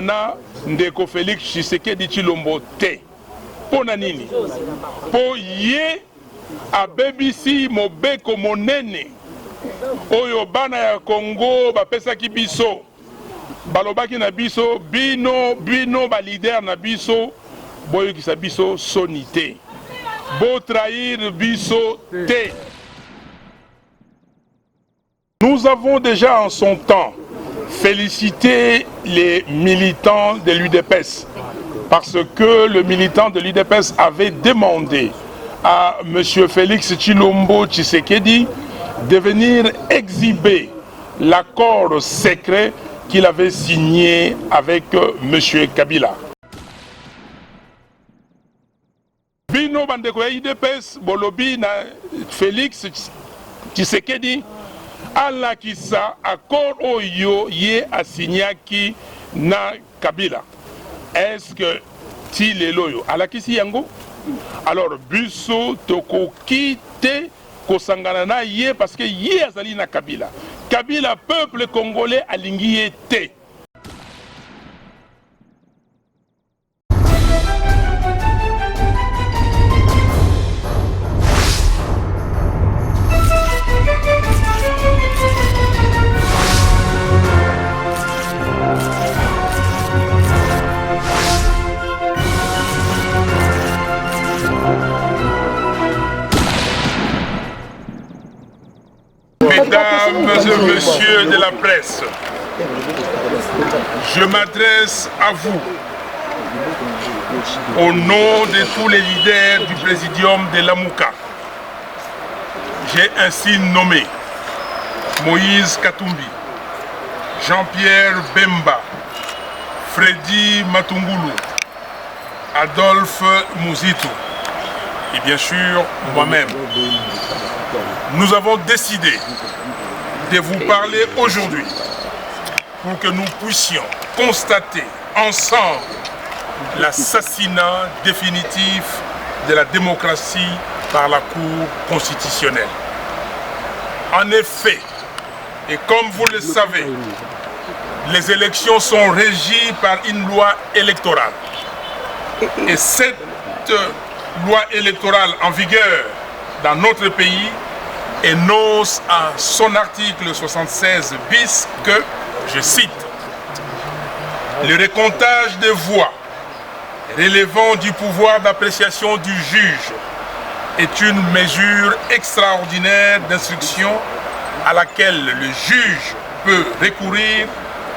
Nana Ndeko Félix Tshisekedi Tshilombo te. Pona nini? Po ye abebisi mobeko monene oyo bana ya Congo bapesaki biso. Balobaki na biso bino ba leader na biso boyokisa biso sonité. Bo trahir biso te. Nous avons déjà en son temps félicité les militants de l'UDPS parce que le militant de l'UDPS avait demandé à M. Félix Tshilombo Tshisekedi de venir exhiber l'accord secret qu'il avait signé avec M. Kabila. Bino bandeko ya UDPS bolobi na Félix Tshisekedi alakisa accord oyo ye asignaki na Kabila. Est-ce que ti lelo yo alakisi yango? Alors biso tokoki te kosangana na ye parce que ye azali na Kabila. Kabila peuple congolais alingi ye te. Mesdames et messieurs de la presse, je m'adresse à vous au nom de tous les leaders du présidium de Lamuka. J'ai ainsi nommé Moïse Katumbi, Jean-Pierre Bemba, Freddy Matungulu, Adolphe Mouzitou et bien sûr moi-même. Nous avons décidé de vous parler aujourd'hui pour que nous puissions constater ensemble l'assassinat définitif de la démocratie par la Cour constitutionnelle. En effet, et comme vous le savez, les élections sont régies par une loi électorale. Et cette loi électorale en vigueur dans notre pays énonce à son article 76 bis que, je cite, « Le recomptage des voix relevant du pouvoir d'appréciation du juge est une mesure extraordinaire d'instruction à laquelle le juge peut recourir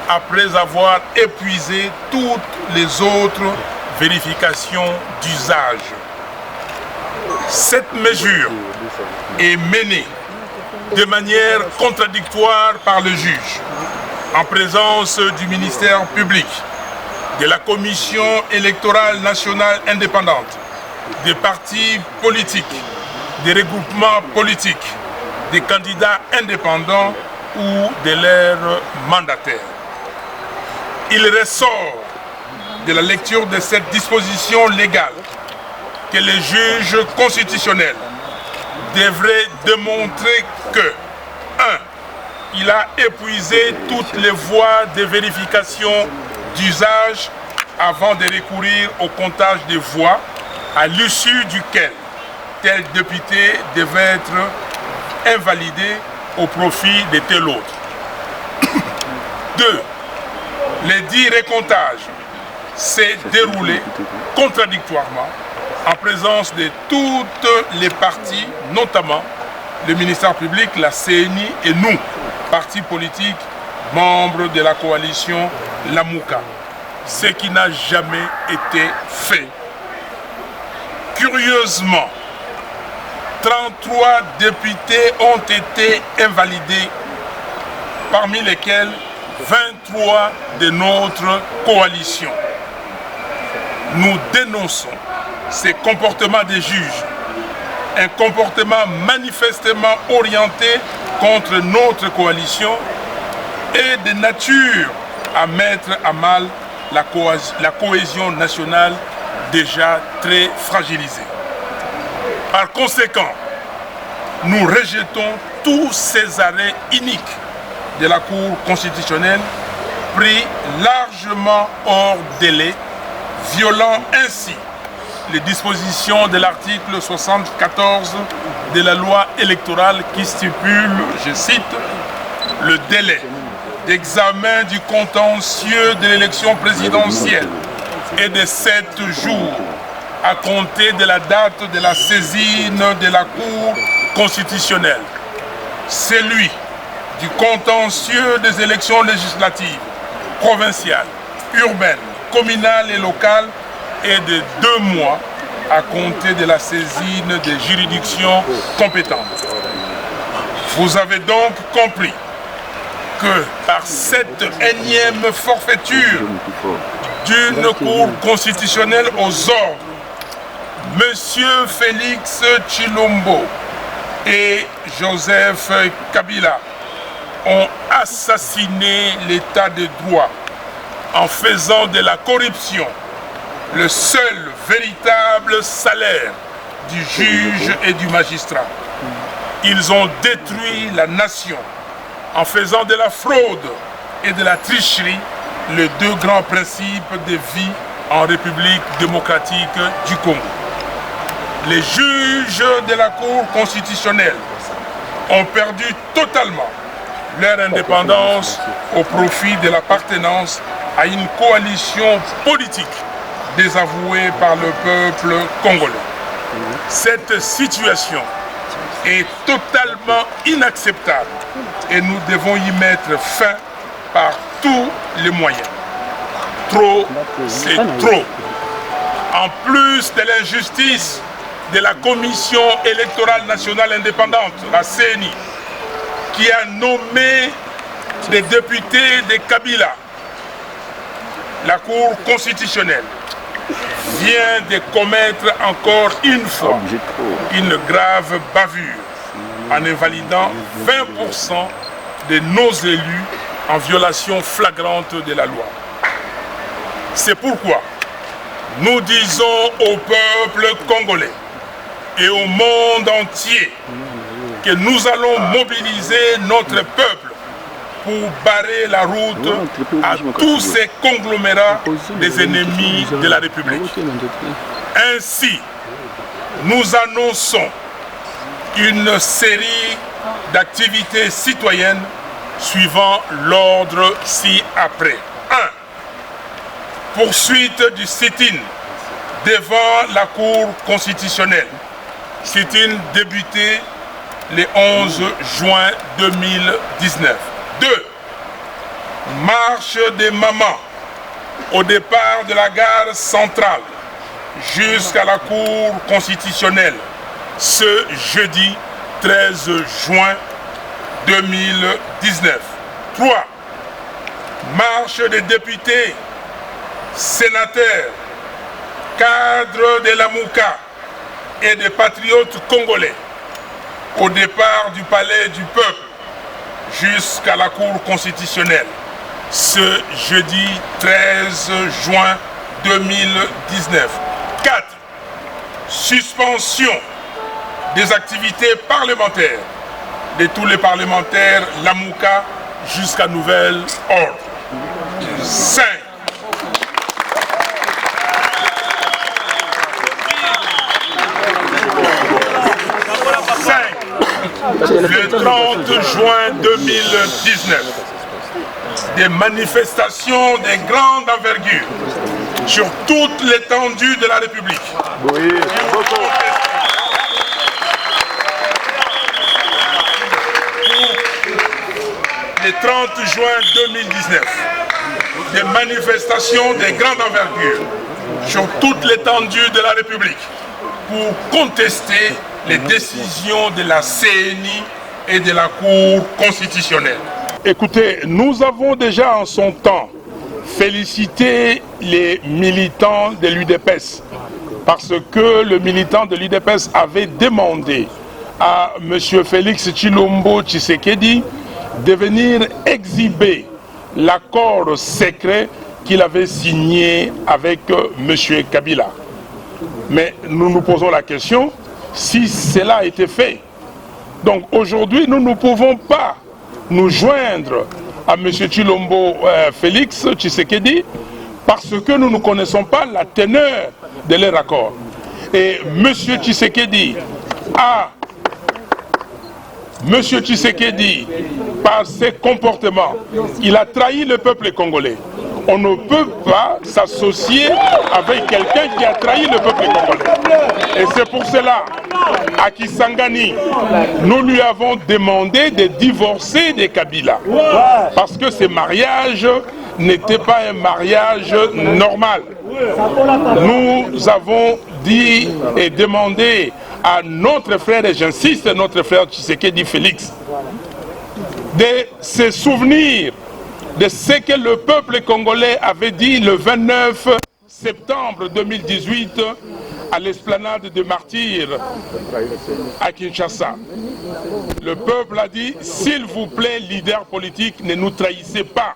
après avoir épuisé toutes les autres vérifications d'usage. Cette mesure est menée de manière contradictoire par le juge, en présence du ministère public, de la Commission électorale nationale indépendante, des partis politiques, des regroupements politiques, des candidats indépendants ou de leurs mandataires. Il ressort de la lecture de cette disposition légale que le juge constitutionnel devrait démontrer que 1. Il a épuisé toutes les voies de vérification d'usage avant de recourir au comptage des voix, à l'issue duquel tel député devait être invalidé au profit de tel autre. 2. Le dit recomptage s'est déroulé contradictoirement en présence de toutes les parties, notamment le ministère public, la CENI et nous, partis politiques, membres de la coalition Lamuka, ce qui n'a jamais été fait. Curieusement, 33 députés ont été invalidés, parmi lesquels 23 de notre coalition. Nous dénonçons ces comportements des juges, un comportement manifestement orienté contre notre coalition et de nature à mettre à mal la cohésion nationale déjà très fragilisée. Par conséquent, nous rejetons tous ces arrêts iniques de la Cour constitutionnelle pris largement hors délai, violant ainsi les dispositions de l'article 74 de la loi électorale qui stipule, je cite, le délai d'examen du contentieux de l'élection présidentielle est de 7 jours à compter de la date de la saisine de la Cour constitutionnelle. Celui du contentieux des élections législatives, provinciales, urbaines, communales et locales est de 2 mois à compter de la saisine des juridictions compétentes. Vous avez donc compris que par cette énième forfaiture d'une Cour constitutionnelle aux ordres, M. Félix Tshilombo et Joseph Kabila ont assassiné l'état de droit en faisant de la corruption le seul véritable salaire du juge et du magistrat. Ils ont détruit la nation en faisant de la fraude et de la tricherie les 2 grands principes de vie en République démocratique du Congo. Les juges de la Cour constitutionnelle ont perdu totalement leur indépendance au profit de l'appartenance à une coalition politique désavouée par le peuple congolais. Cette situation est totalement inacceptable et nous devons y mettre fin par tous les moyens. Trop, c'est trop. En plus de l'injustice de la Commission électorale nationale indépendante, la CENI, qui a nommé des députés de Kabila, la Cour constitutionnelle vient de commettre encore une fois une grave bavure en invalidant 20% de nos élus en violation flagrante de la loi. C'est pourquoi nous disons au peuple congolais et au monde entier que nous allons mobiliser notre peuple pour barrer la route à tous ces conglomérats des ennemis de la République. Ainsi, nous annonçons une série d'activités citoyennes suivant l'ordre ci-après. 1. Poursuite du sit-in devant la Cour constitutionnelle. Sit-in débuté le 11 juin 2019. 2. Marche des mamans au départ de la gare centrale jusqu'à la Cour constitutionnelle ce jeudi 13 juin 2019. 3. Marche des députés, sénateurs, cadres de la Mouka et des patriotes congolais au départ du palais du peuple jusqu'à la Cour constitutionnelle ce jeudi 13 juin 2019. 4. Suspension des activités parlementaires de tous les parlementaires Lamouka jusqu'à nouvel ordre. 5. Le 30 juin 2019, des manifestations de grande envergure sur toute l'étendue de la République. Oui. Le 30 juin 2019, des manifestations de grande envergure sur toute l'étendue de la République pour contester les décisions de la CENI et de la Cour constitutionnelle. Écoutez, nous avons déjà en son temps félicité les militants de l'UDPS parce que le militant de l'UDPS avait demandé à M. Félix Tshilombo Tshisekedi de venir exhiber l'accord secret qu'il avait signé avec M. Kabila. Mais nous nous posons la question si cela a été fait. Donc aujourd'hui, nous ne pouvons pas nous joindre à M. Tshilombo Félix Tshisekedi parce que nous ne connaissons pas la teneur de leur accord. Et M. Tshisekedi par ses comportements, il a trahi le peuple congolais. On ne peut pas s'associer avec quelqu'un qui a trahi le peuple congolais. Et c'est pour cela, à Kisangani, nous lui avons demandé de divorcer de Kabila. Parce que ce mariage n'était pas un mariage normal. Nous avons dit et demandé à notre frère, et j'insiste, notre frère Tshisekedi Félix, de se souvenir de ce que le peuple congolais avait dit le 29 septembre 2018 à l'esplanade des martyrs à Kinshasa. Le peuple a dit, s'il vous plaît, leaders politiques, ne nous trahissez pas.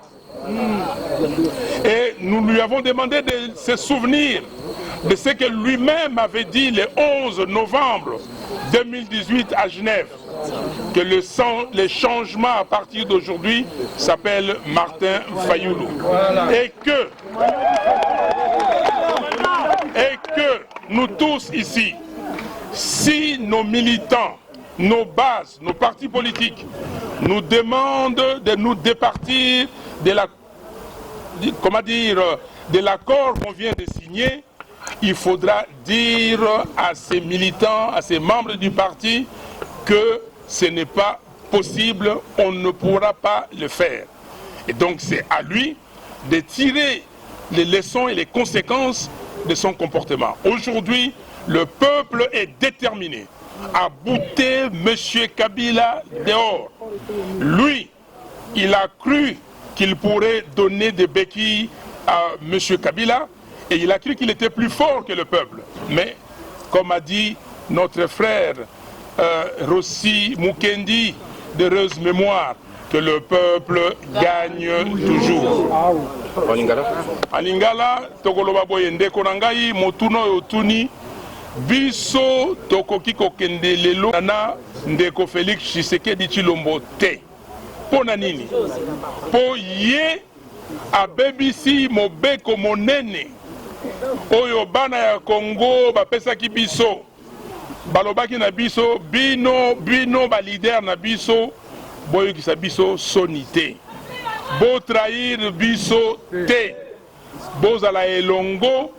Et nous lui avons demandé de se souvenir de ce que lui-même avait dit le 11 novembre 2018 à Genève, que le changement à partir d'aujourd'hui s'appelle Martin Fayoulou. Et que nous tous ici, si nos militants, nos bases, nos partis politiques nous demandent de nous départir de l'accord qu'on vient de signer, il faudra dire à ces militants, à ces membres du parti que ce n'est pas possible, on ne pourra pas le faire. Et donc c'est à lui de tirer les leçons et les conséquences de son comportement. Aujourd'hui, le peuple est déterminé à bouter M. Kabila dehors. Lui, il a cru qu'il pourrait donner des béquilles à M. Kabila et il a cru qu'il était plus fort que le peuple. Mais, comme a dit notre frère Rossi Mukendi, d'heureuse mémoire, que le peuple gagne toujours. En Lingala, Tokoloba Boye Ndeko Nangai, Motuno Yotuni, Biso Tokoki Kokende Lelo, Nana Ndeko Félix Tshisekedi Tshilombo Te. Pona nini? Po ye a BBC Mobeko Monene. Oyo bana ya Congo bapesaki biso. Balobaki na biso, bino ba leader na biso. Boyokisa biso sonité. Bo trahir biso te. Bozala elongo.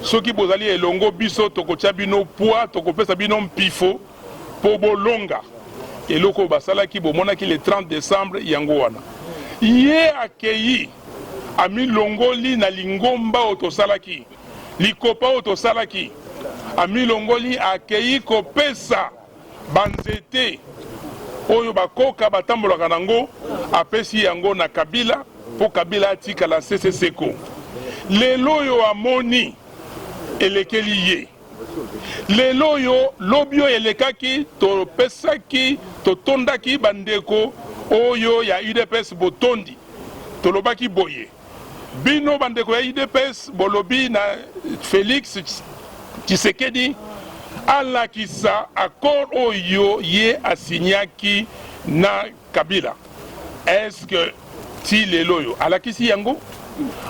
Soki bozali elongo biso tokotia bino poids, tokopesa bino mpifo po bolonga. Eloko basalaki bomonaki le 30 décembre yango wana. Ye akei ami longoli na lingomba otosalaki. Likopa otosalaki. Ami longoli akei kopesa banzete oyo bakoka batambolaka nango apesi yango na Kabila po Kabila atikala seseseko. Lelo yo amoni elekeli ye. Lelo yo lobio elekaki to pesaki to tondaki bandeko oyo ya UDPS botondi to lobaki boye. Bino bandeko ya UDPS bolobi na Félix Tshisekedi alakisa accord oyo ye asignaki na Kabila. Est-ce que ti lelo yo alakisi yango?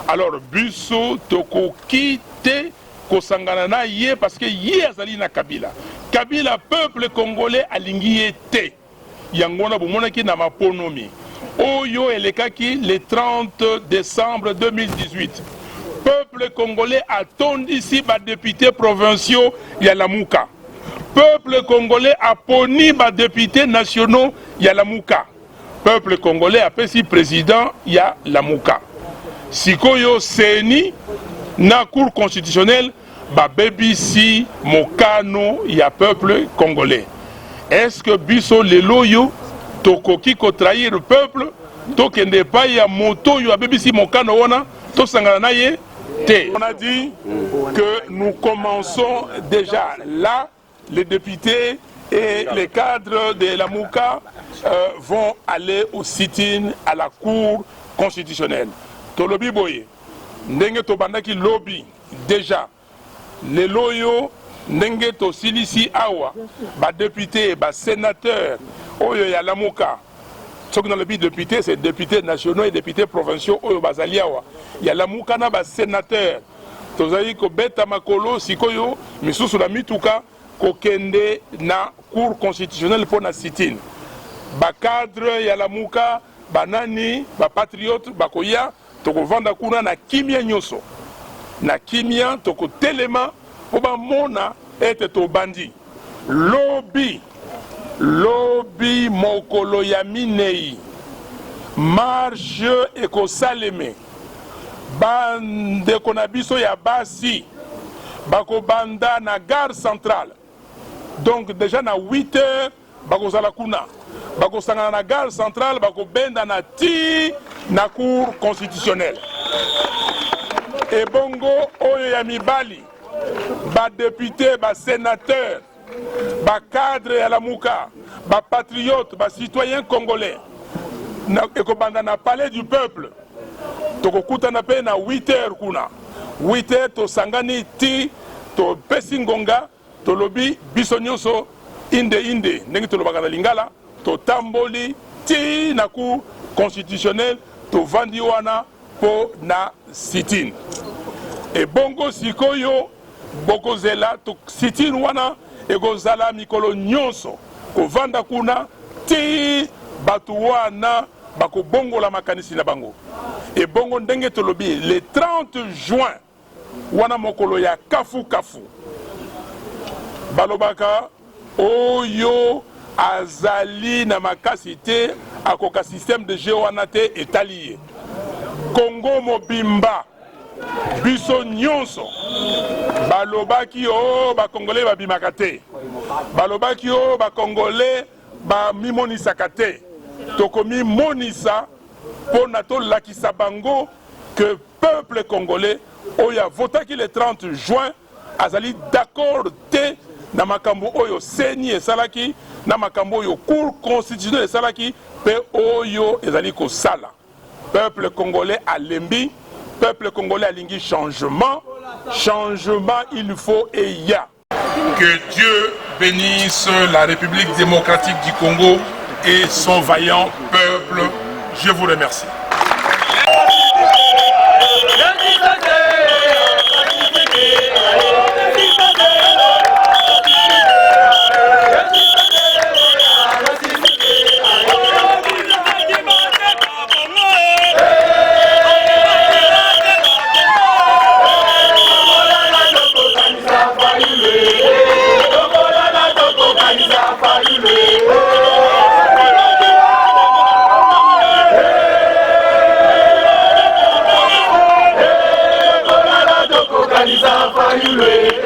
Alors biso tokoki te kosangana na ye parce que ye azali na Kabila. Kabila peuple congolais alingi ye te. Yango na bomonaki na maponomi. Oyo elekaki le 30 décembre 2018. Peuple congolais attondi ici ba députés provinciaux ya Lamuka. Peuple congolais a poni ba députés nationaux ya Lamuka. Peuple congolais a pesi président ya Lamuka. Sikoyo seni na cour constitutionnelle ba BBC mokano ya peuple congolais. Est-ce que biso lelo yo tokoki ko trahir le peuple tokende pa ya moto yo BBC mokano wana to sangana na ye te? On a dit que nous commençons déjà là, les députés et les cadres de la Mouka vont aller au sit-in à la cour constitutionnelle. Tolobi boye ndenge to bandaki lobby déjà les loyo ndenge to silisi awa ba député ba sénateur oyo ya Lamuka Ce que dans le député, c'est députés nationaux et députés provinciaux au Bazaliawa. Il y a la Moukana, sénateur. Tozali ko beta makolo sikoyo misusu la mituka ko kende na cour constitutionnelle pour na sit-in. Ba cadre ya la muka banani ba patriote bakoya toko vanda kuna na kimia nyoso. Na kimia toko telema po ba mona ete to bandi. Lobby mokolo ya minei. Marche eko saleme. Bande konabiso ya basi bako banda na gare centrale. Donc déjà na 8 heures bako zala kuna bako sangana na gare centrale bako benda na ti na cour constitutionnelle. Et bongo oyo ya mibali ba député ba sénateur ba cadre ya la muka ba patriote ba citoyen congolais na eko banda na palais du peuple. Tokokutana pe na 8 heures kuna 8 heures to sangani ti to pesi ngonga to lobi biso nyonso inde ndenge to lobaka na lingala to tamboli ti na cour constitutionnelle to vandi wana po na sit-in. E bongo sikoyo bokozela to sit-in wana ekozala mikolo nyonso ko vanda kuna ti batu wana bako bongo la makanisi na bango. Et bongo ndenge tolobi le 30 juin wana mokolo ya kafu balobaka oyo azali na makasi te akoka système de jeu wana te etalié Congo mobimba biso nyonso balobaki o ba congolais babimaka te balobaki o ba congolais ba mimonisaka te tokomi monisa pour nato lakisa bango que peuple congolais oya votaki le 30 juin azali d'accord te na makambo oyo seni esalaki na makambo oyo cour constitutionnelle esalaki pe oyo ezali kosala. Peuple congolais alembi, peuple congolais alingi changement il faut et il y a. Que Dieu bénisse la République démocratique du Congo et son vaillant peuple. Je vous remercie. Fayulu.